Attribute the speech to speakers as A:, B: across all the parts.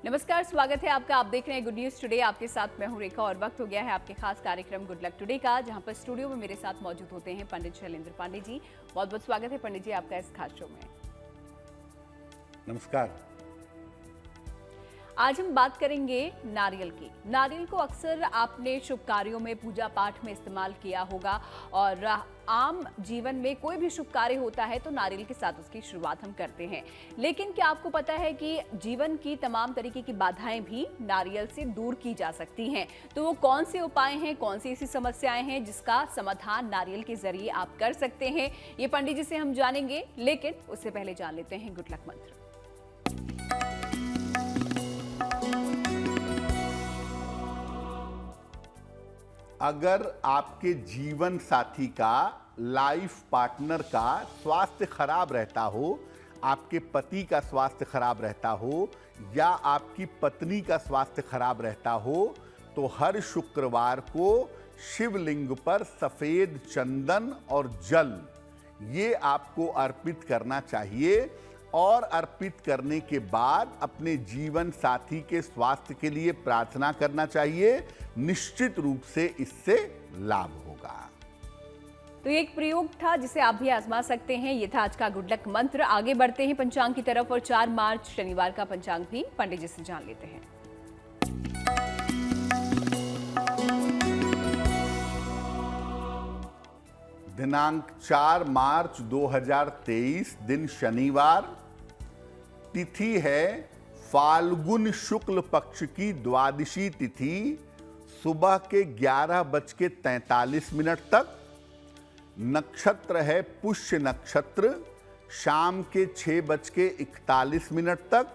A: नमस्कार, स्वागत है आपका। आप देख रहे हैं गुड न्यूज टुडे। आपके साथ मैं हूं रेखा और वक्त हो गया है आपके खास कार्यक्रम गुड लक टुडे का, जहां पर स्टूडियो में मेरे साथ मौजूद होते हैं पंडित शैलेंद्र पांडे जी। बहुत बहुत स्वागत है पंडित जी आपका इस खास शो में।
B: नमस्कार।
A: आज हम बात करेंगे नारियल की। नारियल को अक्सर आपने शुभ कार्यों में, पूजा पाठ में इस्तेमाल किया होगा और आम जीवन में कोई भी शुभ कार्य होता है तो नारियल के साथ उसकी शुरुआत हम करते हैं। लेकिन क्या आपको पता है कि जीवन की तमाम तरीके की बाधाएं भी नारियल से दूर की जा सकती हैं? तो वो कौन से उपाय हैं, कौन सी ऐसी समस्याएं हैं जिसका समाधान नारियल के जरिए आप कर सकते हैं, ये पंडित जी से हम जानेंगे। लेकिन उससे पहले जान लेते हैं गुड लक मंत्र।
B: अगर आपके जीवन साथी का, लाइफ पार्टनर का स्वास्थ्य खराब रहता हो, आपके पति का स्वास्थ्य खराब रहता हो या आपकी पत्नी का स्वास्थ्य खराब रहता हो, तो हर शुक्रवार को शिवलिंग पर सफेद चंदन और जल ये आपको अर्पित करना चाहिए। और अर्पित करने के बाद अपने जीवन साथी के स्वास्थ्य के लिए प्रार्थना करना चाहिए। निश्चित रूप से इससे लाभ होगा।
A: तो ये एक प्रयोग था जिसे आप भी आजमा सकते हैं। ये था आज का गुड लक मंत्र। आगे बढ़ते हैं पंचांग की तरफ और 4 मार्च शनिवार का पंचांग भी पंडित जी से जान लेते हैं।
B: दिनांक 4 मार्च 2023, दिन शनिवार, तिथि है फाल्गुन शुक्ल पक्ष की द्वादशी तिथि, सुबह के 11:43 तक। नक्षत्र है पुष्य नक्षत्र, शाम के 6:41 तक।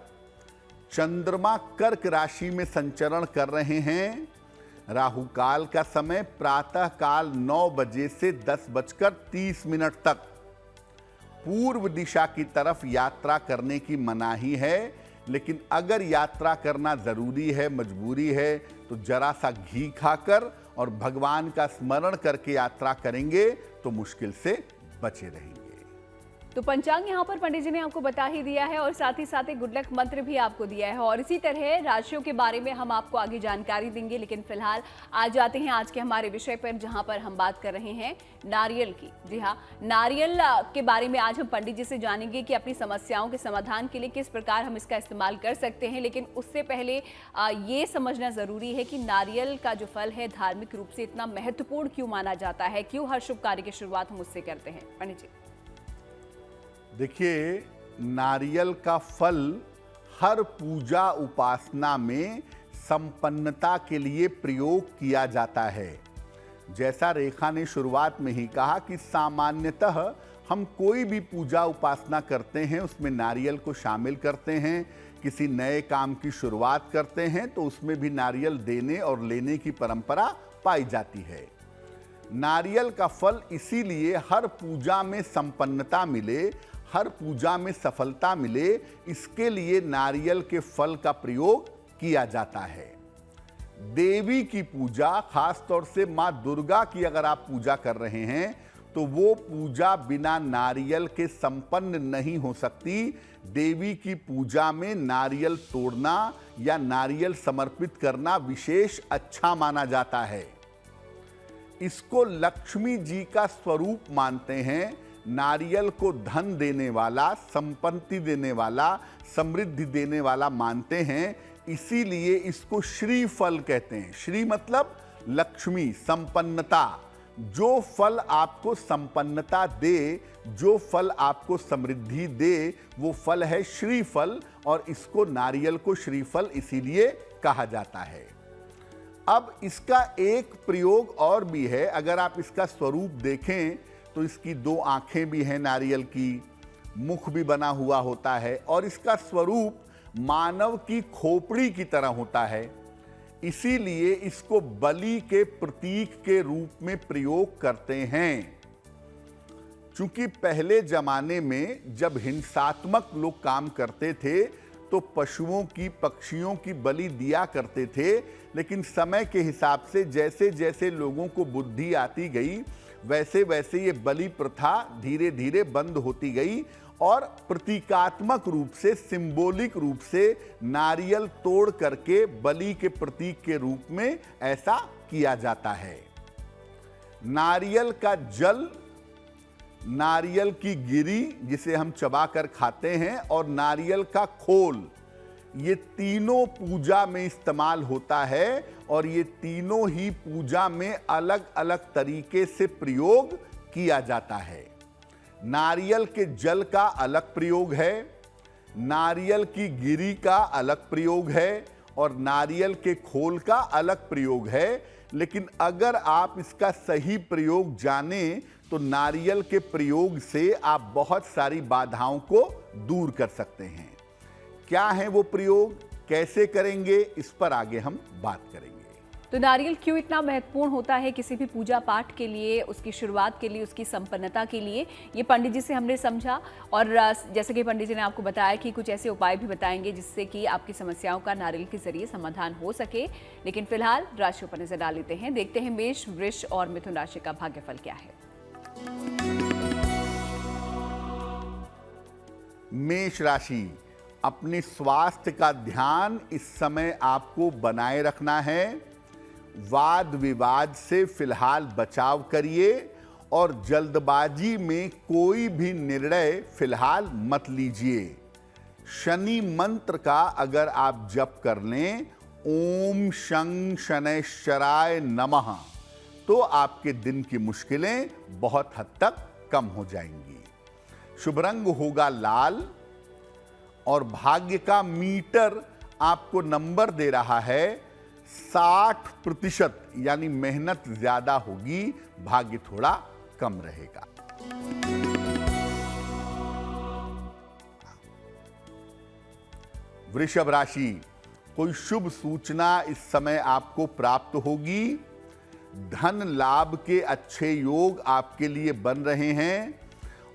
B: चंद्रमा कर्क राशि में संचरण कर रहे हैं। राहु काल का समय प्रातः काल 9 बजे से 10:30 तक। पूर्व दिशा की तरफ यात्रा करने की मनाही है, लेकिन अगर यात्रा करना जरूरी है, मजबूरी है, तो जरा सा घी खाकर और भगवान का स्मरण करके यात्रा करेंगे तो मुश्किल से बचे रहेंगे।
A: तो पंचांग यहाँ पर पंडित जी ने आपको बता ही दिया है और साथ ही साथ एक गुड लक मंत्र भी आपको दिया है और इसी तरह राशियों के बारे में हम आपको आगे जानकारी देंगे। लेकिन फिलहाल आ जाते हैं आज के हमारे विषय पर, जहाँ पर हम बात कर रहे हैं नारियल की। जी हाँ, नारियल के बारे में आज हम पंडित जी से जानेंगे कि अपनी समस्याओं के समाधान के लिए किस प्रकार हम इसका इस्तेमाल कर सकते हैं। लेकिन उससे पहले ये समझना जरूरी है कि नारियल का जो फल है धार्मिक रूप से इतना महत्वपूर्ण क्यों माना जाता है, क्यों हर शुभ कार्य की शुरुआत हम उससे करते हैं। पंडित जी
B: देखिए, नारियल का फल हर पूजा उपासना में संपन्नता के लिए प्रयोग किया जाता है। जैसा रेखा ने शुरुआत में ही कहा कि सामान्यतः हम कोई भी पूजा उपासना करते हैं उसमें नारियल को शामिल करते हैं। किसी नए काम की शुरुआत करते हैं तो उसमें भी नारियल देने और लेने की परंपरा पाई जाती है। नारियल का फल इसीलिए हर पूजा में संपन्नता मिले, हर पूजा में सफलता मिले, इसके लिए नारियल के फल का प्रयोग किया जाता है। देवी की पूजा, खासतौर से मां दुर्गा की अगर आप पूजा कर रहे हैं तो वो पूजा बिना नारियल के संपन्न नहीं हो सकती। देवी की पूजा में नारियल तोड़ना या नारियल समर्पित करना विशेष अच्छा माना जाता है। इसको लक्ष्मी जी का स्वरूप मानते हैं। नारियल को धन देने वाला, संपत्ति देने वाला, समृद्धि देने वाला मानते हैं। इसीलिए इसको श्री फल कहते हैं। श्री मतलब लक्ष्मी, संपन्नता। जो फल आपको संपन्नता दे, जो फल आपको समृद्धि दे, वो फल है श्री फल और इसको, नारियल को श्रीफल इसीलिए कहा जाता है। अब इसका एक प्रयोग और भी है। अगर आप इसका स्वरूप देखें तो इसकी 2 आंखें भी हैं नारियल की, मुख भी बना हुआ होता है और इसका स्वरूप मानव की खोपड़ी की तरह होता है। इसीलिए इसको बलि के प्रतीक के रूप में प्रयोग करते हैं। चूंकि पहले जमाने में जब हिंसात्मक लोग काम करते थे तो पशुओं की, पक्षियों की बलि दिया करते थे। लेकिन समय के हिसाब से जैसे जैसे लोगों को बुद्धि आती गई, वैसे वैसे ये बलि प्रथा धीरे धीरे बंद होती गई और प्रतीकात्मक रूप से, सिंबॉलिक रूप से नारियल तोड़ करके बलि के प्रतीक के रूप में ऐसा किया जाता है। नारियल का जल, नारियल की गिरी जिसे हम चबाकर खाते हैं, और नारियल का खोल, ये तीनों पूजा में इस्तेमाल होता है और ये तीनों ही पूजा में अलग अलग तरीके से प्रयोग किया जाता है। नारियल के जल का अलग प्रयोग है, नारियल की गिरी का अलग प्रयोग है और नारियल के खोल का अलग प्रयोग है। लेकिन अगर आप इसका सही प्रयोग जानें तो नारियल के प्रयोग से आप बहुत सारी बाधाओं को दूर कर सकते हैं। क्या है वो प्रयोग, कैसे करेंगे, इस पर आगे हम बात करेंगे।
A: तो नारियल क्यों इतना महत्वपूर्ण होता है किसी भी पूजा पाठ के लिए, उसकी शुरुआत के लिए, उसकी संपन्नता के लिए, ये पंडित जी से हमने समझा। और जैसे कि पंडित जी ने आपको बताया कि कुछ ऐसे उपाय भी बताएंगे जिससे कि आपकी समस्याओं का नारियल के जरिए समाधान हो सके। लेकिन फिलहाल राशियों पर नजर डाल लेते हैं, देखते हैं मेष, वृष और मिथुन राशि का भाग्यफल क्या है।
B: मेष राशि, अपने स्वास्थ्य का ध्यान इस समय आपको बनाए रखना है। वाद विवाद से फिलहाल बचाव करिए और जल्दबाजी में कोई भी निर्णय फिलहाल मत लीजिए। शनि मंत्र का अगर आप जप कर लें, ओम शं शनैश्चराय नमः, तो आपके दिन की मुश्किलें बहुत हद तक कम हो जाएंगी। शुभ रंग होगा लाल और भाग्य का मीटर आपको नंबर दे रहा है 60%, यानी मेहनत ज्यादा होगी, भाग्य थोड़ा कम रहेगा। वृषभ राशि, कोई शुभ सूचना इस समय आपको प्राप्त होगी। धन लाभ के अच्छे योग आपके लिए बन रहे हैं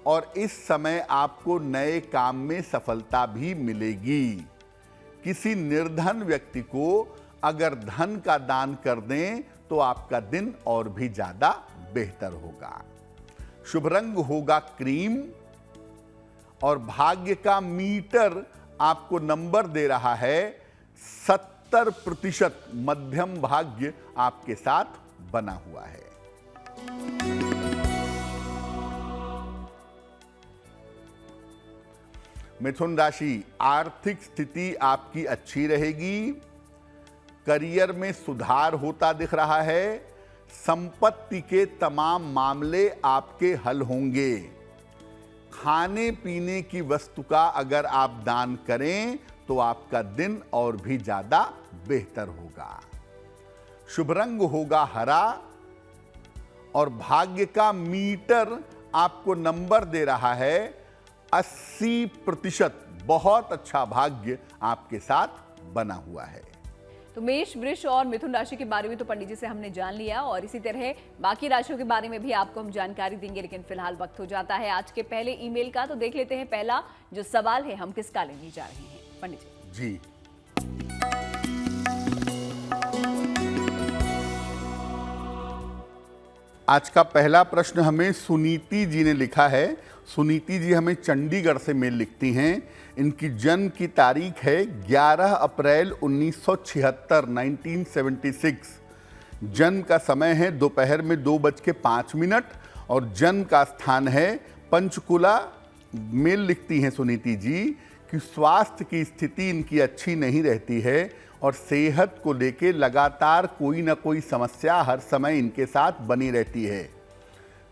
B: और इस समय आपको नए काम में सफलता भी मिलेगी। किसी निर्धन व्यक्ति को अगर धन का दान कर दें तो आपका दिन और भी ज्यादा बेहतर होगा। शुभ रंग होगा क्रीम और भाग्य का मीटर आपको नंबर दे रहा है 70%, मध्यम भाग्य आपके साथ बना हुआ है। मिथुन राशि, आर्थिक स्थिति आपकी अच्छी रहेगी। करियर में सुधार होता दिख रहा है। संपत्ति के तमाम मामले आपके हल होंगे। खाने पीने की वस्तु का अगर आप दान करें तो आपका दिन और भी ज्यादा बेहतर होगा। शुभ रंग होगा हरा और भाग्य का मीटर आपको नंबर दे रहा है 80%, बहुत अच्छा भाग्य आपके साथ बना हुआ है।
A: तो मेष, वृष और मिथुन राशि के बारे में तो पंडित जी से हमने जान लिया और इसी तरह बाकी राशियों के बारे में भी आपको हम जानकारी देंगे। लेकिन फिलहाल वक्त हो जाता है आज के पहले ईमेल का, तो देख लेते हैं पहला जो सवाल है हम किसका लेने जा रहे हैं पंडित जी।
B: आज का पहला प्रश्न हमें सुनीति जी ने लिखा है। सुनीति जी हमें चंडीगढ़ से मेल लिखती हैं। इनकी जन्म की तारीख है 11 अप्रैल 1976, 1976। जन्म का समय है दोपहर में 2:05 और जन्म का स्थान है पंचकुला। मेल लिखती हैं सुनीति जी कि स्वास्थ्य की स्थिति इनकी अच्छी नहीं रहती है और सेहत को लेके लगातार कोई ना कोई समस्या हर समय इनके साथ बनी रहती है।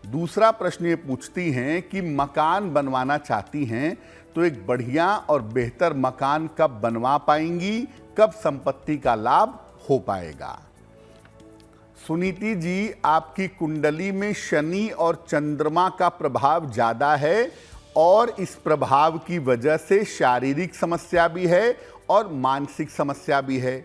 B: दूसरा प्रश्न ये पूछती हैं कि मकान बनवाना चाहती हैं तो एक बढ़िया और बेहतर मकान कब बनवा पाएंगी, कब संपत्ति का लाभ हो पाएगा। सुनीति जी, आपकी कुंडली में शनि और चंद्रमा का प्रभाव ज्यादा है और इस प्रभाव की वजह से शारीरिक समस्या भी है और मानसिक समस्या भी है।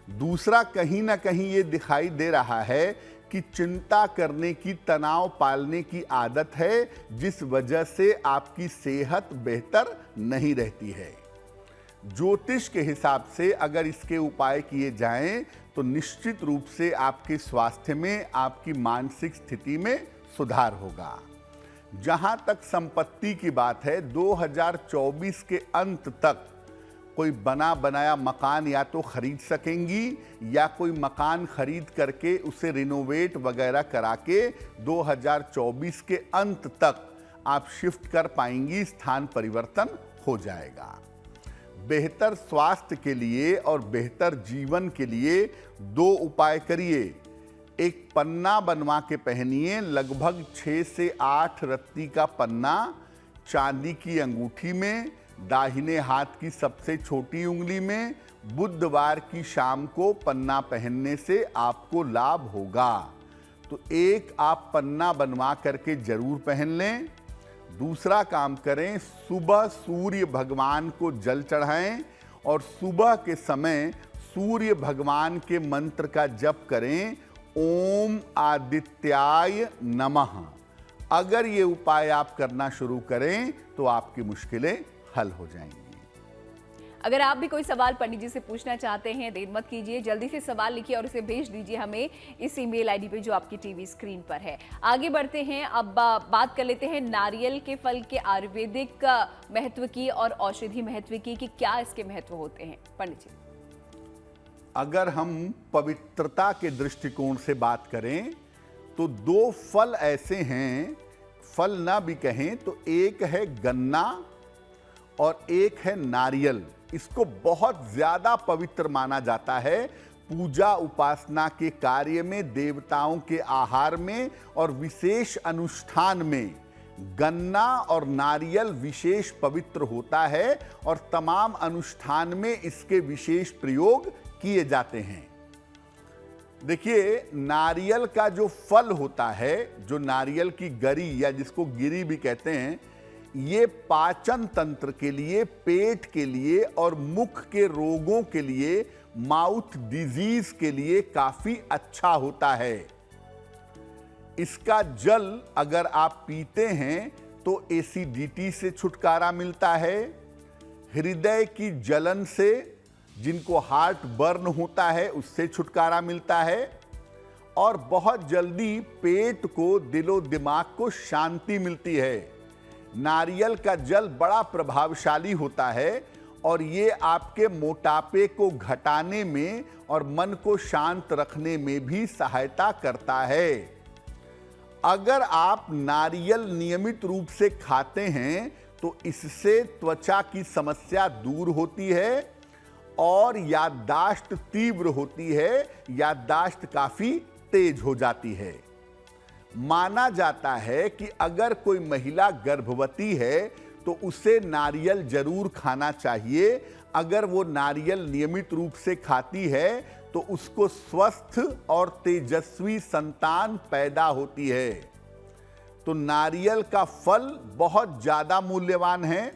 B: दूसरा, कहीं ना कहीं ये दिखाई दे रहा है कि चिंता करने की, तनाव पालने की आदत है, जिस वजह से आपकी सेहत बेहतर नहीं रहती है। ज्योतिष के हिसाब से अगर इसके उपाय किए जाएं तो निश्चित रूप से आपके स्वास्थ्य में, आपकी मानसिक स्थिति में सुधार होगा। जहां तक संपत्ति की बात है, 2024 के अंत तक कोई बना बनाया मकान या तो खरीद सकेंगी या कोई मकान खरीद करके उसे रिनोवेट वगैरह करा के 2024 के अंत तक आप शिफ्ट कर पाएंगी, स्थान परिवर्तन हो जाएगा। बेहतर स्वास्थ्य के लिए और बेहतर जीवन के लिए 2 उपाय करिए। एक पन्ना बनवा के पहनिए, लगभग 6 से 8 रत्ती का पन्ना चांदी की अंगूठी में, दाहिने हाथ की सबसे छोटी उंगली में। बुधवार की शाम को पन्ना पहनने से आपको लाभ होगा। तो एक आप पन्ना बनवा करके जरूर पहन लें। दूसरा काम करें, सुबह सूर्य भगवान को जल चढ़ाएं और सुबह के समय सूर्य भगवान के मंत्र का जप करें, ओम आदित्याय नमः। अगर ये उपाय आप करना शुरू करें तो आपकी मुश्किलें हल हो जाएंगी।
A: अगर आप भी कोई सवाल पंडित जी से पूछना चाहते हैं, देर मत कीजिए, जल्दी से सवाल लिखिए और उसे भेज दीजिए हमें इस ईमेल आईडी पे जो आपकी टीवी स्क्रीन पर है। आगे बढ़ते हैं, अब बात कर लेते हैं नारियल के फल के आयुर्वेदिक महत्व की और औषधि महत्व की, कि क्या इसके महत्व होते हैं पंडित जी।
B: अगर हम पवित्रता के दृष्टिकोण से बात करें तो 2 फल ऐसे हैं, फल ना भी कहें तो एक है गन्ना और एक है नारियल। इसको बहुत ज्यादा पवित्र माना जाता है पूजा उपासना के कार्य में, देवताओं के आहार में और विशेष अनुष्ठान में गन्ना और नारियल विशेष पवित्र होता है और तमाम अनुष्ठान में इसके विशेष प्रयोग किए जाते हैं। देखिए, नारियल का जो फल होता है, जो नारियल की गरी या जिसको गिरी भी कहते हैं, ये पाचन तंत्र के लिए, पेट के लिए और मुख के रोगों के लिए, माउथ डिजीज के लिए काफी अच्छा होता है। इसका जल अगर आप पीते हैं तो एसिडिटी से छुटकारा मिलता है, हृदय की जलन से, जिनको हार्ट बर्न होता है उससे छुटकारा मिलता है, और बहुत जल्दी पेट को, दिलो दिमाग को शांति मिलती है। नारियल का जल बड़ा प्रभावशाली होता है और ये आपके मोटापे को घटाने में और मन को शांत रखने में भी सहायता करता है। अगर आप नारियल नियमित रूप से खाते हैं तो इससे त्वचा की समस्या दूर होती है और याददाश्त तीव्र होती है, याददाश्त काफी तेज हो जाती है। माना जाता है कि अगर कोई महिला गर्भवती है तो उसे नारियल जरूर खाना चाहिए। अगर वो नारियल नियमित रूप से खाती है तो उसको स्वस्थ और तेजस्वी संतान पैदा होती है। तो नारियल का फल बहुत ज्यादा मूल्यवान है,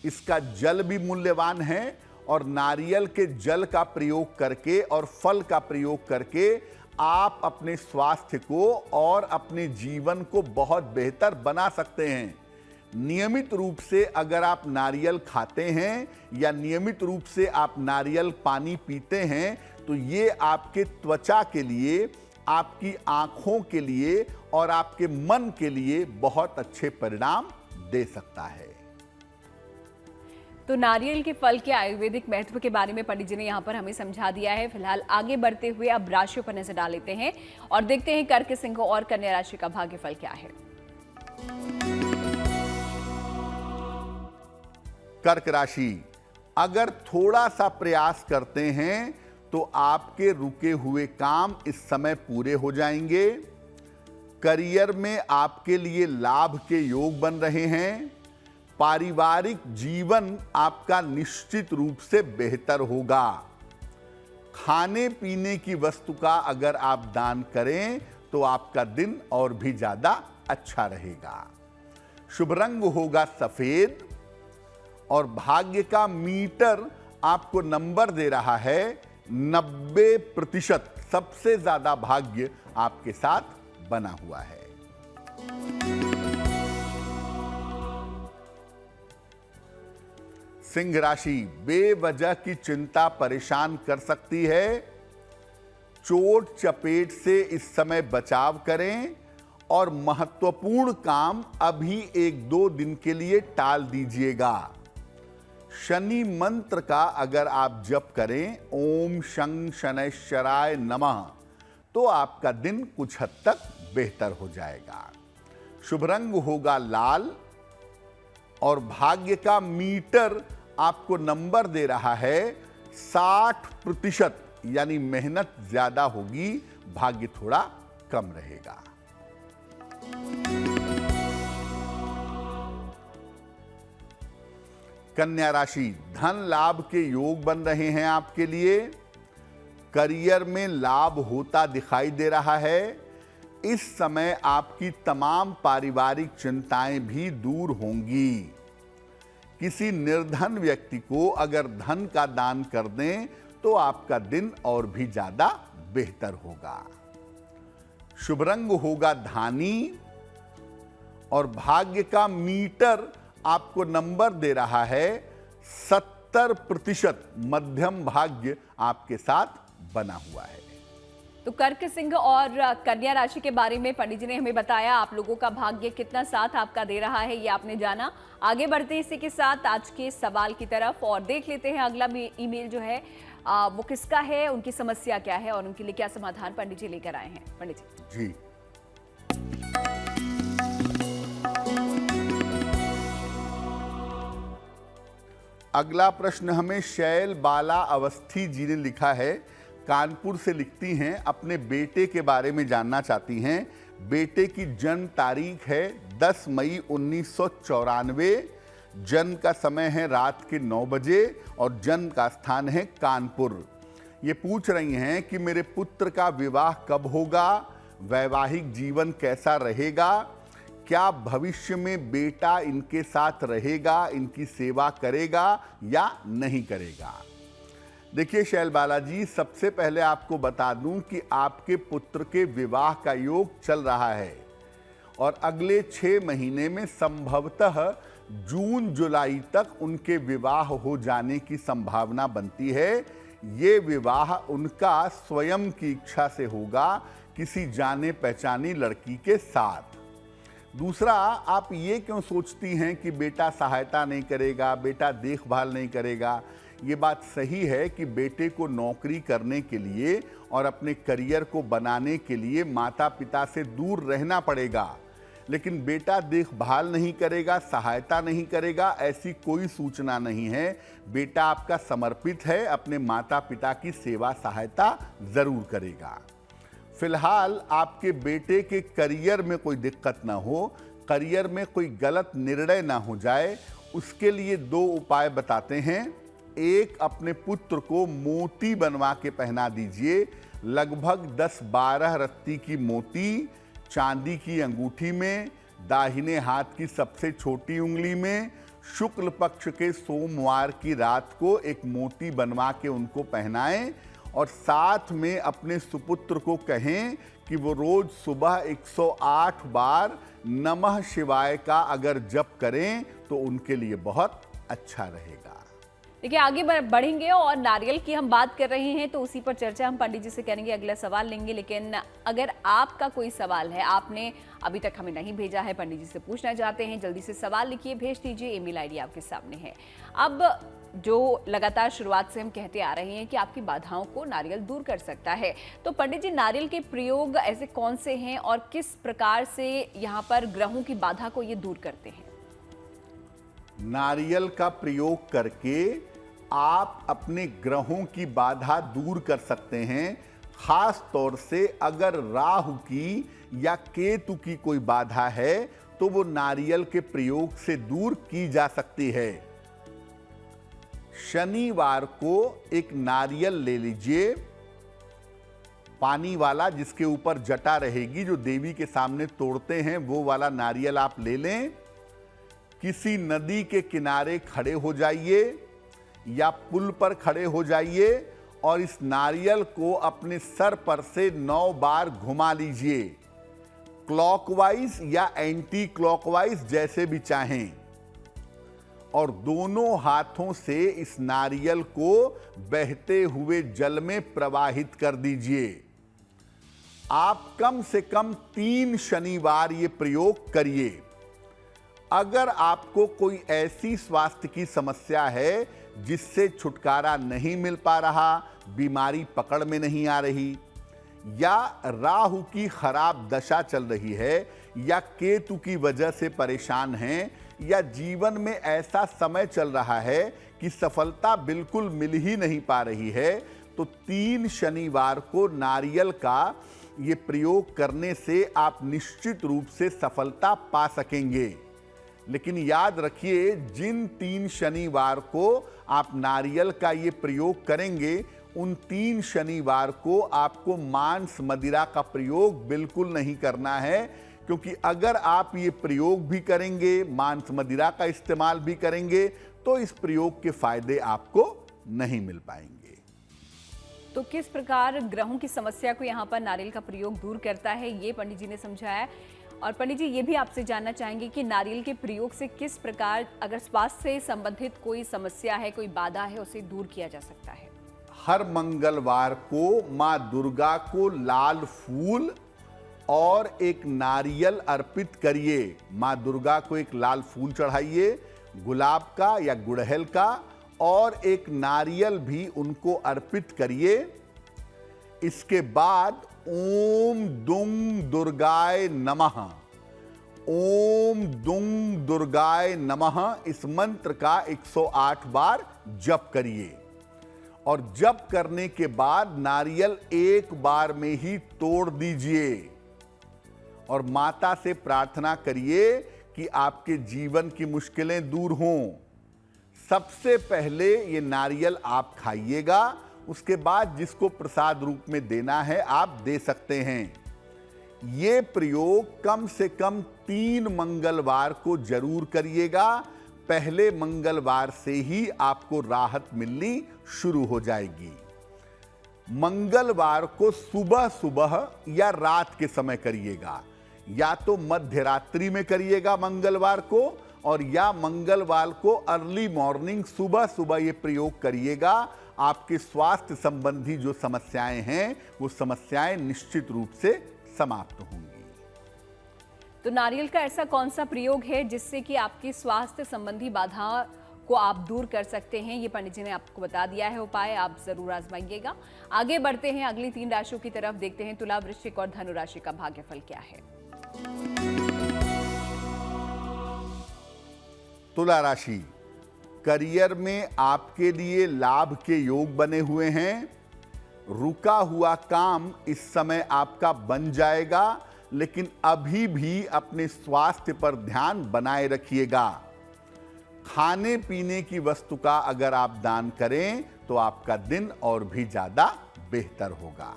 B: इसका जल भी मूल्यवान है और नारियल के जल का प्रयोग करके और फल का प्रयोग करके आप अपने स्वास्थ्य को और अपने जीवन को बहुत बेहतर बना सकते हैं। नियमित रूप से अगर आप नारियल खाते हैं या नियमित रूप से आप नारियल पानी पीते हैं तो ये आपके त्वचा के लिए, आपकी आंखों के लिए और आपके मन के लिए बहुत अच्छे परिणाम दे सकता है।
A: तो नारियल के फल के आयुर्वेदिक महत्व के बारे में पंडित जी ने यहाँ पर हमें समझा दिया है। फिलहाल आगे बढ़ते हुए अब राशियों पर नजर डाल लेते हैं और देखते हैं कर्क, सिंह और कन्या राशि का भाग्यफल क्या है।
B: कर्क राशि, अगर थोड़ा सा प्रयास करते हैं तो आपके रुके हुए काम इस समय पूरे हो जाएंगे। करियर में आपके लिए लाभ के योग बन रहे हैं। पारिवारिक जीवन आपका निश्चित रूप से बेहतर होगा। खाने पीने की वस्तु का अगर आप दान करें तो आपका दिन और भी ज्यादा अच्छा रहेगा। शुभ रंग होगा सफेद और भाग्य का मीटर आपको नंबर दे रहा है 90%। सबसे ज्यादा भाग्य आपके साथ बना हुआ है। सिंह राशि, बेवजह की चिंता परेशान कर सकती है। चोट चपेट से इस समय बचाव करें और महत्वपूर्ण काम अभी 1-2 दिन के लिए टाल दीजिएगा। शनि मंत्र का अगर आप जप करें ओम शं शनैश्चराय नमः, तो आपका दिन कुछ हद तक बेहतर हो जाएगा। शुभ रंग होगा लाल और भाग्य का मीटर आपको नंबर दे रहा है 60%, यानी मेहनत ज्यादा होगी, भाग्य थोड़ा कम रहेगा। कन्या राशि, धन लाभ के योग बन रहे हैं आपके लिए। करियर में लाभ होता दिखाई दे रहा है। इस समय आपकी तमाम पारिवारिक चिंताएं भी दूर होंगी। किसी निर्धन व्यक्ति को अगर धन का दान कर दें तो आपका दिन और भी ज्यादा बेहतर होगा। शुभ रंग होगा धानी और भाग्य का मीटर आपको नंबर दे रहा है 70%। मध्यम भाग्य आपके साथ बना हुआ है।
A: तो कर्क सिंह और कन्या राशि के बारे में पंडित जी ने हमें बताया। आप लोगों का भाग्य कितना साथ आपका दे रहा है ये आपने जाना। आगे बढ़ते हैं इसी के साथ आज के सवाल की तरफ और देख लेते हैं अगला ईमेल जो है वो किसका है, उनकी समस्या क्या है और उनके लिए क्या समाधान पंडित जी लेकर आए हैं। पंडित जी।
B: अगला प्रश्न हमें शैल बाला अवस्थी जी ने लिखा है। कानपुर से लिखती हैं, अपने बेटे के बारे में जानना चाहती हैं। बेटे की जन्म तारीख है 10 मई 1994। जन्म का समय है रात के 9 बजे और जन्म का स्थान है कानपुर। ये पूछ रही हैं कि मेरे पुत्र का विवाह कब होगा, वैवाहिक जीवन कैसा रहेगा, क्या भविष्य में बेटा इनके साथ रहेगा, इनकी सेवा करेगा या नहीं करेगा। देखिए शैल बालाजी, सबसे पहले आपको बता दूं कि आपके पुत्र के विवाह का योग चल रहा है और अगले 6 महीने में संभवतः जून जुलाई तक उनके विवाह हो जाने की संभावना बनती है। ये विवाह उनका स्वयं की इच्छा से होगा, किसी जाने पहचानी लड़की के साथ। दूसरा, आप ये क्यों सोचती हैं कि बेटा सहायता नहीं करेगा, बेटा देखभाल नहीं करेगा। ये बात सही है कि बेटे को नौकरी करने के लिए और अपने करियर को बनाने के लिए माता पिता से दूर रहना पड़ेगा, लेकिन बेटा देखभाल नहीं करेगा, सहायता नहीं करेगा, ऐसी कोई सूचना नहीं है। बेटा आपका समर्पित है, अपने माता पिता की सेवा सहायता जरूर करेगा। फिलहाल आपके बेटे के करियर में कोई दिक्कत ना हो, करियर में कोई गलत निर्णय ना हो जाए, उसके लिए 2 उपाय बताते हैं। एक, अपने पुत्र को मोती बनवा के पहना दीजिए। लगभग 10-12 रत्ती की मोती चांदी की अंगूठी में, दाहिने हाथ की सबसे छोटी उंगली में, शुक्ल पक्ष के सोमवार की रात को एक मोती बनवा के उनको पहनाएं और साथ में अपने सुपुत्र को कहें कि वो रोज सुबह 108 बार नमः शिवाय का अगर जप करें तो उनके लिए बहुत अच्छा रहेगा।
A: देखिए आगे बढ़ेंगे और नारियल की हम बात कर रहे हैं तो उसी पर चर्चा हम पंडित जी से करेंगे, अगला सवाल लेंगे। लेकिन अगर आपका कोई सवाल है, आपने अभी तक हमें नहीं भेजा है, पंडित जी से पूछना चाहते हैं, जल्दी से सवाल लिखिए, भेज दीजिए। ईमेल आईडी आपके सामने है। अब जो लगातार शुरुआत से हम कहते आ रहे हैं कि आपकी बाधाओं को नारियल दूर कर सकता है, तो पंडित जी नारियल के प्रयोग ऐसे कौन से हैं और किस प्रकार से यहाँ पर ग्रहों की बाधा को ये दूर करते हैं?
B: नारियल का प्रयोग करके आप अपने ग्रहों की बाधा दूर कर सकते हैं। खास तौर से अगर राहु की या केतु की कोई बाधा है तो वो नारियल के प्रयोग से दूर की जा सकती है। शनिवार को एक नारियल ले लीजिए, पानी वाला, जिसके ऊपर जटा रहेगी, जो देवी के सामने तोड़ते हैं वो वाला नारियल आप ले लें। किसी नदी के किनारे खड़े हो जाइए या पुल पर खड़े हो जाइए और इस नारियल को अपने सर पर से 9 बार घुमा लीजिए, क्लॉकवाइज या एंटी क्लॉकवाइज जैसे भी चाहें, और दोनों हाथों से इस नारियल को बहते हुए जल में प्रवाहित कर दीजिए। आप कम से कम 3 शनिवार ये प्रयोग करिए। अगर आपको कोई ऐसी स्वास्थ्य की समस्या है जिससे छुटकारा नहीं मिल पा रहा, बीमारी पकड़ में नहीं आ रही, या राहु की खराब दशा चल रही है, या केतु की वजह से परेशान हैं, या जीवन में ऐसा समय चल रहा है कि सफलता बिल्कुल मिल ही नहीं पा रही है, तो 3 शनिवार को नारियल का ये प्रयोग करने से आप निश्चित रूप से सफलता पा सकेंगे। लेकिन याद रखिए, जिन 3 शनिवार को आप नारियल का ये प्रयोग करेंगे, उन 3 शनिवार को आपको मांस मदिरा का प्रयोग बिल्कुल नहीं करना है, क्योंकि अगर आप ये प्रयोग भी करेंगे, मांस मदिरा का इस्तेमाल भी करेंगे, तो इस प्रयोग के फायदे आपको नहीं मिल पाएंगे।
A: तो किस प्रकार ग्रहों की समस्या को यहाँ पर नारियल का प्रयोग दूर करता है, ये पंडित जी ने समझाया। और पंडित जी, ये भी आपसे जानना चाहेंगे कि नारियल के प्रयोग से किस प्रकार, अगर स्वास्थ्य से संबंधित कोई समस्या है, कोई बाधा है, उसे दूर किया जा सकता है।
B: हर मंगलवार को माँ दुर्गा को लाल फूल और एक नारियल अर्पित करिए। माँ दुर्गा को एक लाल फूल चढ़ाइए, गुलाब का या गुड़हल का, और एक नारियल भी उनको अर्पित करिए। इसके बाद ओम दुंग दुर्गाय नमः, ओम दुंग दुर्गाय नमः, इस मंत्र का 108 बार जप करिए। और जप करने के बाद नारियल एक बार में ही तोड़ दीजिए और माता से प्रार्थना करिए कि आपके जीवन की मुश्किलें दूर हों। सबसे पहले ये नारियल आप खाइएगा, उसके बाद जिसको प्रसाद रूप में देना है आप दे सकते हैं। ये प्रयोग कम से कम 3 मंगलवार को जरूर करिएगा। पहले मंगलवार से ही आपको राहत मिलनी शुरू हो जाएगी। मंगलवार को सुबह सुबह या रात के समय करिएगा, या तो मध्य रात्रि में करिएगा मंगलवार को, और या मंगलवार को अर्ली मॉर्निंग सुबह सुबह ये प्रयोग करिएगा। आपके स्वास्थ्य संबंधी जो समस्याएं हैं वो समस्याएं निश्चित रूप से समाप्त होंगी।
A: तो नारियल का ऐसा कौन सा प्रयोग है जिससे कि आपकी स्वास्थ्य संबंधी बाधा को आप दूर कर सकते हैं, ये पंडित जी ने आपको बता दिया है उपाय, आप जरूर आजमाइएगा। आगे बढ़ते हैं अगली 3 राशियों की तरफ, देखते हैं तुला, वृश्चिक और धनु राशि का भाग्यफल क्या है।
B: तुला राशि, करियर में आपके लिए लाभ के योग बने हुए हैं। रुका हुआ काम इस समय आपका बन जाएगा, लेकिन अभी भी अपने स्वास्थ्य पर ध्यान बनाए रखिएगा। खाने पीने की वस्तु का अगर आप दान करें तो आपका दिन और भी ज्यादा बेहतर होगा।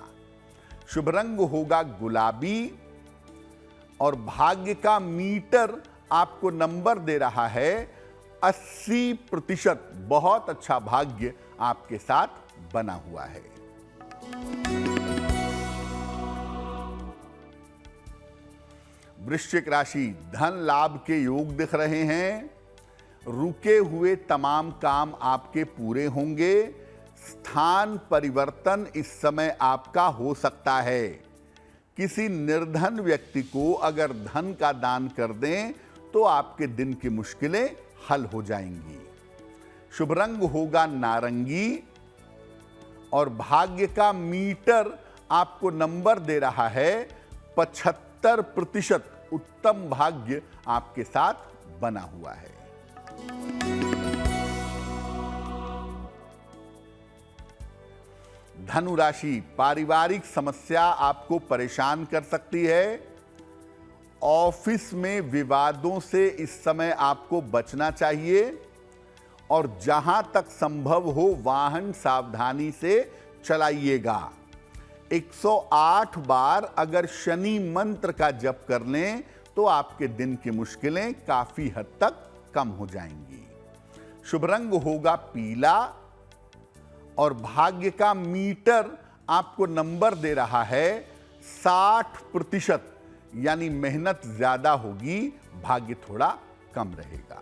B: शुभ रंग होगा गुलाबी, और भाग्य का मीटर आपको नंबर दे रहा है 80%। बहुत अच्छा भाग्य आपके साथ बना हुआ है। वृश्चिक राशि, धन लाभ के योग दिख रहे हैं। रुके हुए तमाम काम आपके पूरे होंगे। स्थान परिवर्तन इस समय आपका हो सकता है। किसी निर्धन व्यक्ति को अगर धन का दान कर दें तो आपके दिन की मुश्किलें हल हो जाएंगी। शुभ रंग होगा नारंगी, और भाग्य का मीटर आपको नंबर दे रहा है 75%। उत्तम भाग्य आपके साथ बना हुआ है। धनु राशि, पारिवारिक समस्या आपको परेशान कर सकती है। ऑफिस में विवादों से इस समय आपको बचना चाहिए, और जहां तक संभव हो वाहन सावधानी से चलाइएगा। 108 बार अगर शनि मंत्र का जप कर लें तो आपके दिन की मुश्किलें काफी हद तक कम हो जाएंगी। शुभ रंग होगा पीला, और भाग्य का मीटर आपको नंबर दे रहा है 60%, यानी मेहनत ज्यादा होगी, भाग्य थोड़ा कम रहेगा।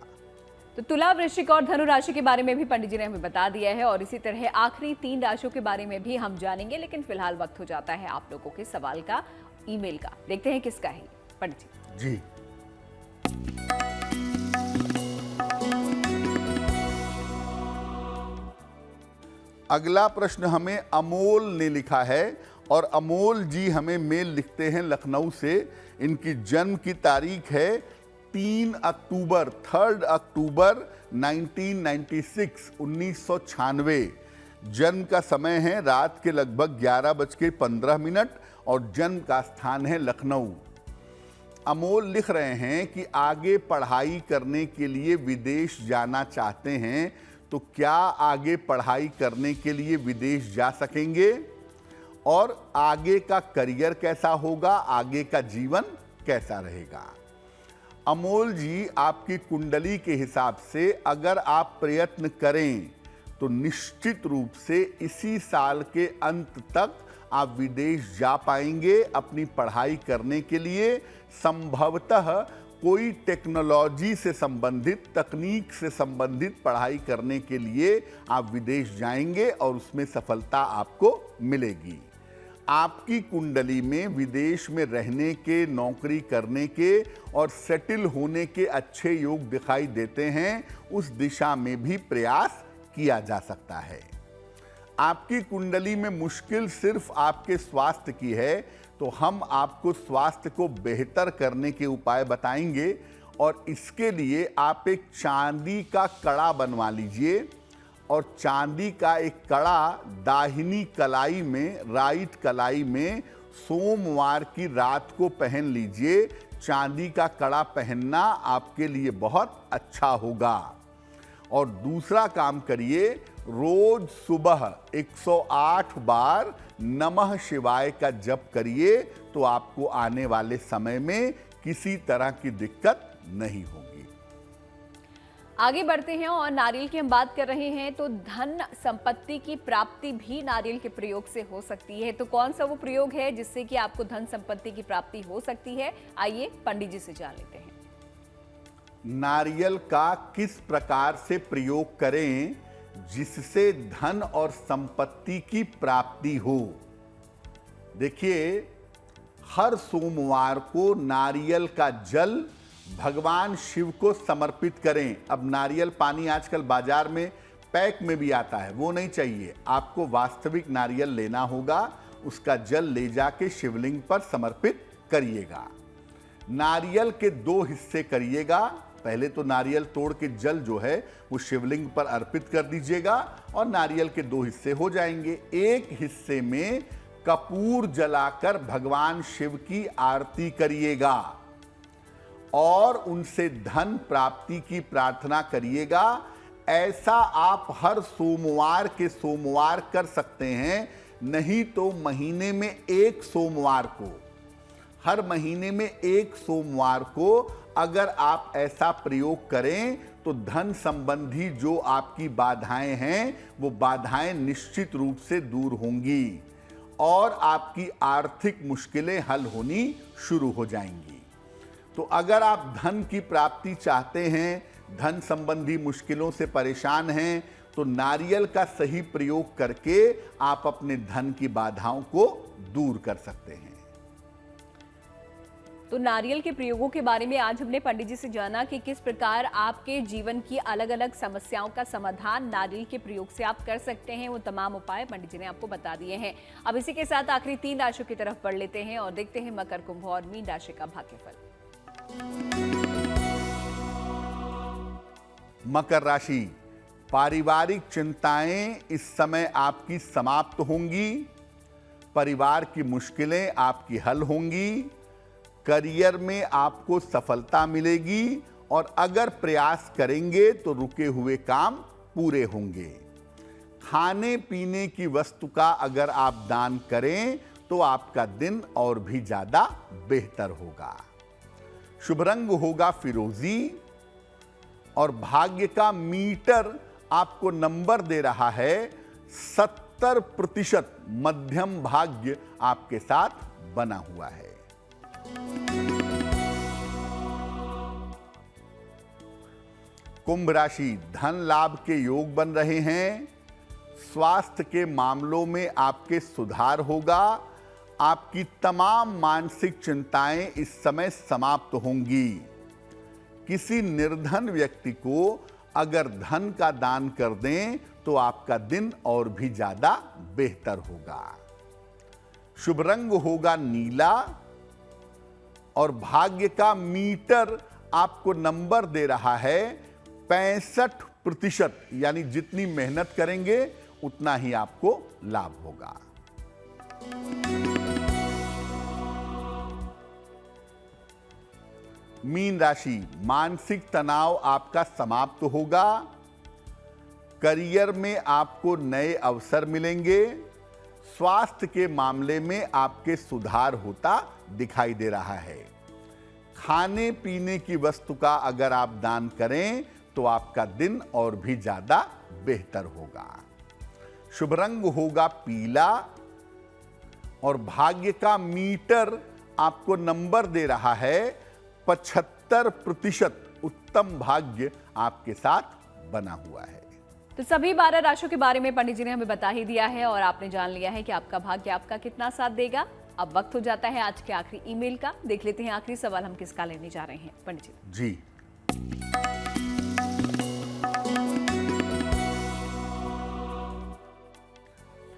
A: तो तुला, वृश्चिक और धनु राशि के बारे में भी पंडित जी ने हमें बता दिया है और इसी तरह आखिरी 3 राशियों के बारे में भी हम जानेंगे, लेकिन फिलहाल वक्त हो जाता है आप लोगों के सवाल का, ईमेल का। देखते हैं किसका है पंडित जी।
B: अगला प्रश्न हमें अमोल ने लिखा है और अमोल जी हमें मेल लिखते हैं लखनऊ से। इनकी जन्म की तारीख है 3 अक्टूबर 1996 1996। जन्म का समय है रात के लगभग 11:15 और जन्म का स्थान है लखनऊ। अमोल लिख रहे हैं कि आगे पढ़ाई करने के लिए विदेश जाना चाहते हैं, तो क्या आगे पढ़ाई करने के लिए विदेश जा सकेंगे और आगे का करियर कैसा होगा, आगे का जीवन कैसा रहेगा। अमोल जी, आपकी कुंडली के हिसाब से अगर आप प्रयत्न करें तो निश्चित रूप से इसी साल के अंत तक आप विदेश जा पाएंगे अपनी पढ़ाई करने के लिए। संभवतः कोई टेक्नोलॉजी से संबंधित, तकनीक से संबंधित पढ़ाई करने के लिए आप विदेश जाएंगे और उसमें सफलता आपको मिलेगी। आपकी कुंडली में विदेश में रहने के, नौकरी करने के और सेटल होने के अच्छे योग दिखाई देते हैं। उस दिशा में भी प्रयास किया जा सकता है। आपकी कुंडली में मुश्किल सिर्फ आपके स्वास्थ्य की है, तो हम आपको स्वास्थ्य को बेहतर करने के उपाय बताएंगे और इसके लिए आप एक चांदी का कड़ा बनवा लीजिए और चांदी का एक कड़ा दाहिनी कलाई में, राइट कलाई में सोमवार की रात को पहन लीजिए। चांदी का कड़ा पहनना आपके लिए बहुत अच्छा होगा। और दूसरा काम करिए, रोज सुबह 108 बार नमः शिवाय का जप करिए, तो आपको आने वाले समय में किसी तरह की दिक्कत नहीं होगी।
A: आगे बढ़ते हैं और नारियल की हम बात कर रहे हैं, तो धन संपत्ति की प्राप्ति भी नारियल के प्रयोग से हो सकती है। तो कौन सा वो प्रयोग है जिससे कि आपको धन संपत्ति की प्राप्ति हो सकती है, आइए पंडित जी से जान लेते हैं।
B: नारियल का किस प्रकार से प्रयोग करें जिससे धन और संपत्ति की प्राप्ति हो। देखिए, हर सोमवार को नारियल का जल भगवान शिव को समर्पित करें। अब नारियल पानी आजकल बाजार में पैक में भी आता है, वो नहीं चाहिए। आपको वास्तविक नारियल लेना होगा, उसका जल ले जाके शिवलिंग पर समर्पित करिएगा। नारियल के 2 हिस्से करिएगा। पहले तो नारियल तोड़ के जल जो है वो शिवलिंग पर अर्पित कर दीजिएगा और नारियल के 2 हिस्से हो जाएंगे। एक हिस्से में कपूर जलाकर भगवान शिव की आरती करिएगा और उनसे धन प्राप्ति की प्रार्थना करिएगा। ऐसा आप हर सोमवार के सोमवार कर सकते हैं, नहीं तो महीने में 1 सोमवार को, हर महीने में 1 सोमवार को अगर आप ऐसा प्रयोग करें तो धन संबंधी जो आपकी बाधाएं हैं वो बाधाएं निश्चित रूप से दूर होंगी और आपकी आर्थिक मुश्किलें हल होनी शुरू हो जाएंगी। तो अगर आप धन की प्राप्ति चाहते हैं, धन संबंधी मुश्किलों से परेशान हैं, तो नारियल का सही प्रयोग करके आप अपने धन की बाधाओं को दूर कर सकते हैं।
A: तो नारियल के प्रयोगों के बारे में आज हमने पंडित जी से जाना कि किस प्रकार आपके जीवन की अलग अलग समस्याओं का समाधान नारियल के प्रयोग से आप कर सकते हैं। वो तमाम उपाय पंडित जी ने आपको बता दिए हैं। अब इसी के साथ आखिरी 3 राशियों की तरफ बढ़ लेते हैं और देखते हैं मकर, कुंभ और मीन राशि का भाग्यफल।
B: मकर राशि, पारिवारिक चिंताएं इस समय आपकी समाप्त होंगी। परिवार की मुश्किलें आपकी हल होंगी। करियर में आपको सफलता मिलेगी और अगर प्रयास करेंगे तो रुके हुए काम पूरे होंगे। खाने पीने की वस्तु का अगर आप दान करें तो आपका दिन और भी ज्यादा बेहतर होगा। शुभ रंग होगा फिरोजी और भाग्य का मीटर आपको नंबर दे रहा है 70% मध्यम भाग्य आपके साथ बना हुआ है। कुंभ राशि, धन लाभ के योग बन रहे हैं। स्वास्थ्य के मामलों में आपके सुधार होगा। आपकी तमाम मानसिक चिंताएं इस समय समाप्त होंगी। किसी निर्धन व्यक्ति को अगर धन का दान कर दें तो आपका दिन और भी ज्यादा बेहतर होगा। शुभ रंग होगा नीला और भाग्य का मीटर आपको नंबर दे रहा है 65%, यानी जितनी मेहनत करेंगे उतना ही आपको लाभ होगा। मीन राशि, मानसिक तनाव आपका समाप्त होगा। करियर में आपको नए अवसर मिलेंगे। स्वास्थ्य के मामले में आपके सुधार होता दिखाई दे रहा है। खाने पीने की वस्तु का अगर आप दान करें तो आपका दिन और भी ज्यादा बेहतर होगा। शुभ रंग होगा पीला और भाग्य का मीटर आपको नंबर दे रहा है 75%। उत्तम भाग्य आपके साथ बना हुआ है।
A: तो सभी 12 राशियों के बारे में पंडित जी ने हमें बता ही दिया है और आपने जान लिया है कि आपका भाग्य आपका कितना साथ देगा। अब वक्त हो जाता है आज के आखिरी ईमेल का। देख लेते हैं आखिरी सवाल हम किसका लेने जा रहे हैं पंडित जी।
B: जी,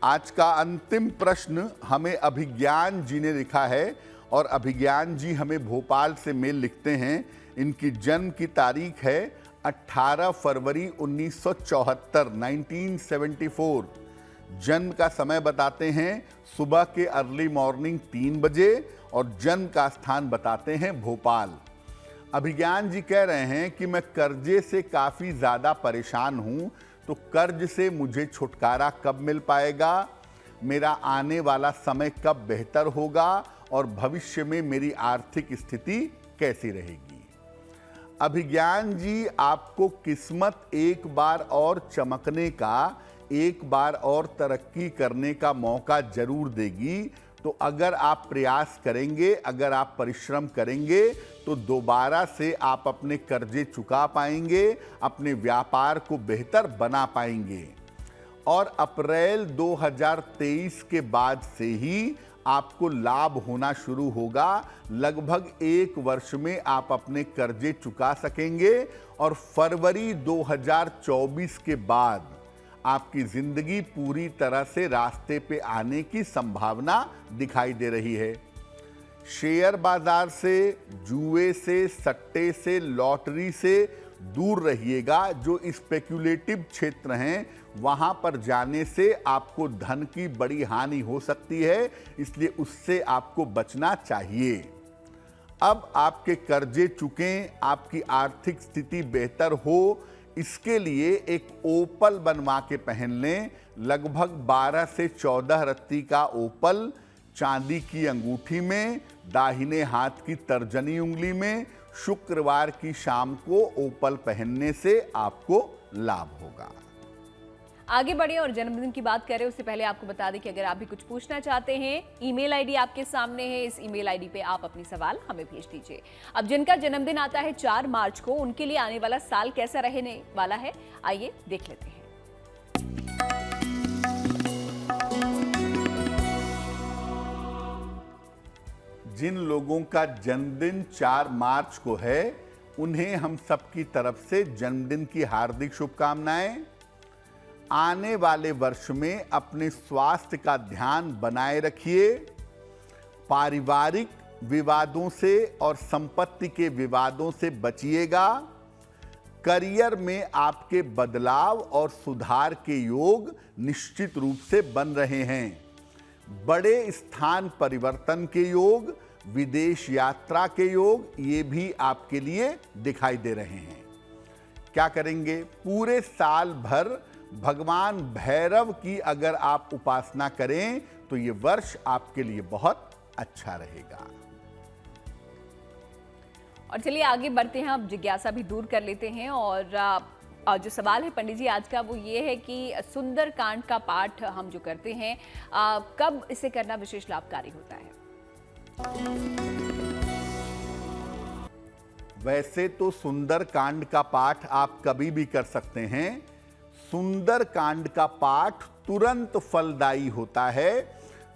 B: आज का अंतिम प्रश्न हमें अभिज्ञान जी ने लिखा है और अभिज्ञान जी हमें भोपाल से मेल लिखते हैं। इनकी जन्म की तारीख है 18 फरवरी 1974, 1974। जन्म का समय बताते हैं सुबह के अर्ली मॉर्निंग 3 बजे और जन्म का स्थान बताते हैं भोपाल। अभिज्ञान जी कह रहे हैं कि मैं कर्जे से काफ़ी ज़्यादा परेशान हूँ, तो कर्ज से मुझे छुटकारा कब मिल पाएगा, मेरा आने वाला समय कब बेहतर होगा और भविष्य में मेरी आर्थिक स्थिति कैसी रहेगी। अभिज्ञान जी, आपको किस्मत एक बार और चमकने का, एक बार और तरक्की करने का मौका जरूर देगी। तो अगर आप प्रयास करेंगे, अगर आप परिश्रम करेंगे तो दोबारा से आप अपने कर्जे चुका पाएंगे, अपने व्यापार को बेहतर बना पाएंगे। और अप्रैल 2023 के बाद से ही आपको लाभ होना शुरू होगा। लगभग 1 वर्ष में आप अपने कर्जे चुका सकेंगे और फरवरी 2024 के बाद आपकी जिंदगी पूरी तरह से रास्ते पे आने की संभावना दिखाई दे रही है। शेयर बाजार से, जुए से, सट्टे से, लॉटरी से दूर रहिएगा। जो स्पेक्युलेटिव क्षेत्र हैं वहां पर जाने से आपको धन की बड़ी हानि हो सकती है, इसलिए उससे आपको बचना चाहिए। अब आपके कर्जे चुकें, आपकी आर्थिक स्थिति बेहतर हो, इसके लिए एक ओपल बनवा के पहन लें। लगभग 12 से 14 रत्ती का ओपल चांदी की अंगूठी में, दाहिने हाथ की तर्जनी उंगली में, शुक्रवार की शाम को ओपल पहनने से आपको लाभ होगा।
A: आगे बढ़े और जन्मदिन की बात करें उससे पहले आपको बता दें कि अगर आप भी कुछ पूछना चाहते हैं, ईमेल आईडी आपके सामने है। इस ईमेल आईडी पे आप अपनी सवाल हमें भेज दीजिए। अब जिनका जन्मदिन आता है 4 मार्च को, उनके लिए आने वाला साल कैसा रहने वाला है, आइए देख लेते हैं।
B: जिन लोगों का जन्मदिन 4 मार्च को है, उन्हें हम सबकी तरफ से जन्मदिन की हार्दिक शुभकामनाएं। आने वाले वर्ष में अपने स्वास्थ्य का ध्यान बनाए रखिए। पारिवारिक विवादों से और संपत्ति के विवादों से बचिएगा। करियर में आपके बदलाव और सुधार के योग निश्चित रूप से बन रहे हैं। बड़े स्थान परिवर्तन के योग, विदेश यात्रा के योग, ये भी आपके लिए दिखाई दे रहे हैं। क्या करेंगे? पूरे साल भर भगवान भैरव की अगर आप उपासना करें तो ये वर्ष आपके लिए बहुत अच्छा रहेगा।
A: और चलिए आगे बढ़ते हैं, अब जिज्ञासा भी दूर कर लेते हैं। और जो सवाल है पंडित जी आज का वो ये है कि सुंदर कांड का पाठ हम जो करते हैं, कब इसे करना विशेष लाभकारी होता है?
B: वैसे तो सुंदर कांड का पाठ आप कभी भी कर सकते हैं। सुंदर कांड का पाठ तुरंत फलदायी होता है,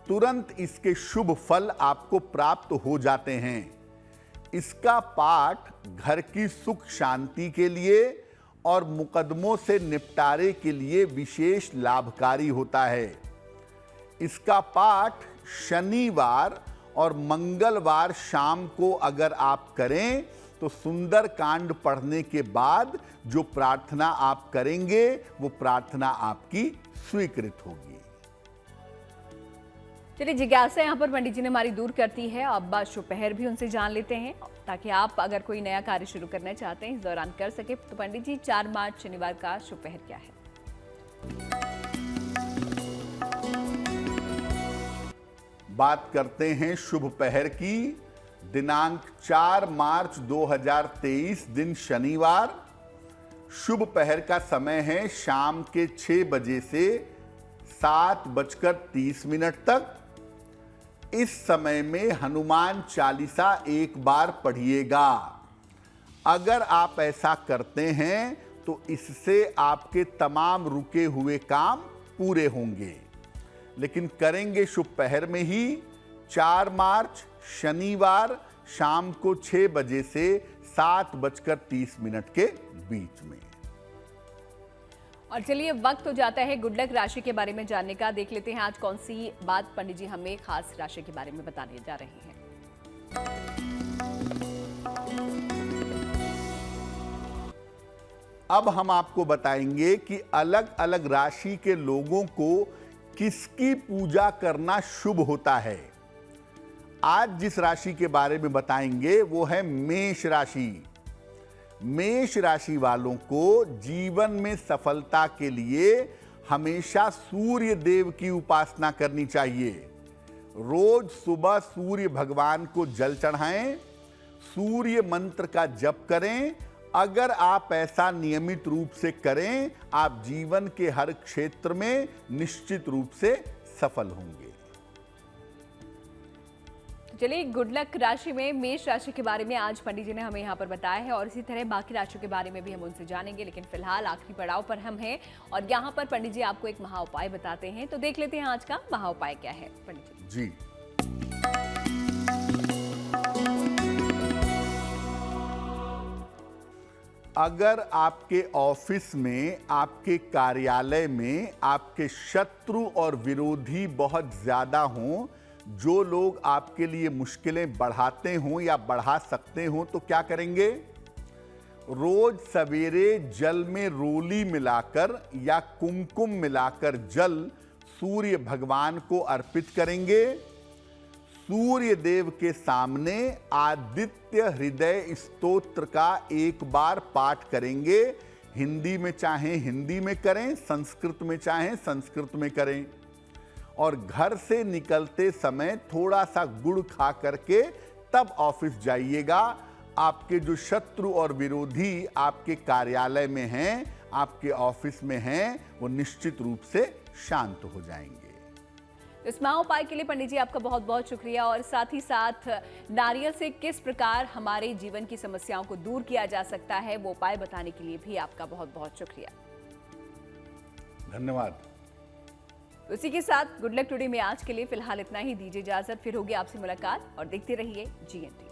B: तुरंत इसके शुभ फल आपको प्राप्त हो जाते हैं। इसका पाठ घर की सुख शांति के लिए और मुकदमों से निपटारे के लिए विशेष लाभकारी होता है। इसका पाठ शनिवार और मंगलवार शाम को अगर आप करें तो सुंदर कांड पढ़ने के बाद जो प्रार्थना आप करेंगे वो प्रार्थना आपकी स्वीकृत होगी।
A: चलिए, जिज्ञासा यहाँ पर पंडित जी ने हमारी दूर करती है। अब बात शुभपहर भी उनसे जान लेते हैं ताकि आप अगर कोई नया कार्य शुरू करना चाहते हैं इस दौरान कर सके। तो पंडित जी, 4 मार्च शनिवार का शुभपहर क्या है?
B: बात करते हैं शुभ पहर की। दिनांक 4 मार्च 2023 दिन शनिवार। शुभ पहर का समय है शाम के 6 बजे से 7:30 तक। इस समय में हनुमान चालीसा एक बार पढ़िएगा। अगर आप ऐसा करते हैं तो इससे आपके तमाम रुके हुए काम पूरे होंगे। लेकिन करेंगे शुभ पहर में ही 4 मार्च शनिवार शाम को 6 बजे से 7:30 के बीच में।
A: और चलिए, वक्त हो जाता है गुड लक राशि के बारे में जानने का। देख लेते हैं आज कौन सी बात पंडित जी हमें खास राशि के बारे में बताने जा रहे हैं।
B: अब हम आपको बताएंगे कि अलग अलग राशि के लोगों को किसकी पूजा करना शुभ होता है। आज जिस राशि के बारे में बताएंगे वो है मेष राशि। मेष राशि वालों को जीवन में सफलता के लिए हमेशा सूर्य देव की उपासना करनी चाहिए। रोज सुबह सूर्य भगवान को जल चढ़ाएं, सूर्य मंत्र का जप करें। अगर आप ऐसा नियमित रूप से करें, आप जीवन के हर क्षेत्र में निश्चित रूप से सफल होंगे।
A: चलिए, गुड लक राशि में मेष राशि के बारे में आज पंडित जी ने हमें यहाँ पर बताया है और इसी तरह बाकी राशियों के बारे में भी हम उनसे जानेंगे। लेकिन फिलहाल आखिरी पड़ाव पर हम हैं और यहाँ पर पंडित जी आपको एक महाउपाय बताते हैं। तो देख लेते हैं आज का महाउपाय क्या है पंडित जी।
B: अगर आपके ऑफिस में, आपके कार्यालय में आपके शत्रु और विरोधी बहुत ज्यादा हों, जो लोग आपके लिए मुश्किलें बढ़ाते हों या बढ़ा सकते हों, तो क्या करेंगे? रोज सवेरे जल में रोली मिलाकर या कुमकुम मिलाकर जल सूर्य भगवान को अर्पित करेंगे। सूर्य देव के सामने आदित्य हृदय स्तोत्र का एक बार पाठ करेंगे। हिंदी में चाहें हिंदी में करें, संस्कृत में चाहें संस्कृत में करें। और घर से निकलते समय थोड़ा सा गुड़ खा करके तब ऑफिस जाइएगा। आपके जो शत्रु और विरोधी आपके कार्यालय में हैं, आपके ऑफिस में हैं, वो निश्चित रूप से शांत हो जाएंगे।
A: इस महाउपाय के लिए पंडित जी आपका बहुत बहुत शुक्रिया। और साथ ही साथ नारियल से किस प्रकार हमारे जीवन की समस्याओं को दूर किया जा सकता है, वो उपाय बताने के लिए भी आपका बहुत बहुत शुक्रिया।
B: धन्यवाद।
A: उसी के साथ गुड लक टुडे में आज के लिए फिलहाल इतना ही। दीजिए इजाजत, फिर होगी आपसे मुलाकात और देखते रहिए GNT।